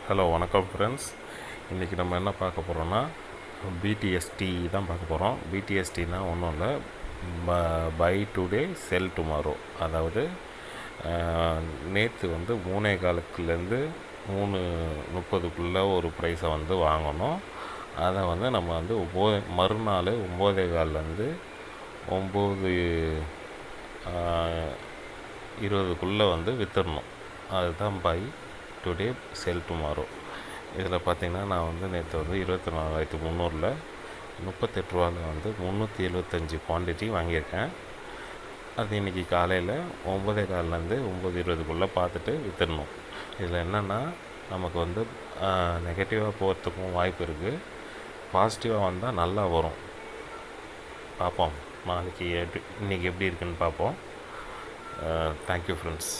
Hello வணக்கம் friends. இன்றைக்கி நம்ம என்ன பார்க்க போகிறோன்னா பிடிஎஸ்டி தான் பார்க்க போகிறோம். பிடிஎஸ்டினா ஒன்றும் இல்லை, பை டுடே செல் டுமாரோ. அதாவது நேற்று 3:15 3:30 ஒரு ப்ரைஸை வாங்கணும். அதை நம்ம மறுநாள் 9:15 9:20 விற்றுடணும். அதுதான் பை டுடே செல் டுமாரோ. இதில் பார்த்திங்கன்னா நான் நேற்று 24,300 38 375 குவான்டிட்டி வாங்கியிருக்கேன். அது இன்றைக்கி காலையில் 9:15 9:20 பார்த்துட்டு விற்றுடணும். இதில் என்னென்னா நமக்கு நெகட்டிவாக போகிறதுக்கும் வாய்ப்பு இருக்குது, பாசிட்டிவாக வந்தால் நல்லா வரும். பார்ப்போம், இன்றைக்கி எப்படி இருக்குன்னு பார்ப்போம். Thank you friends.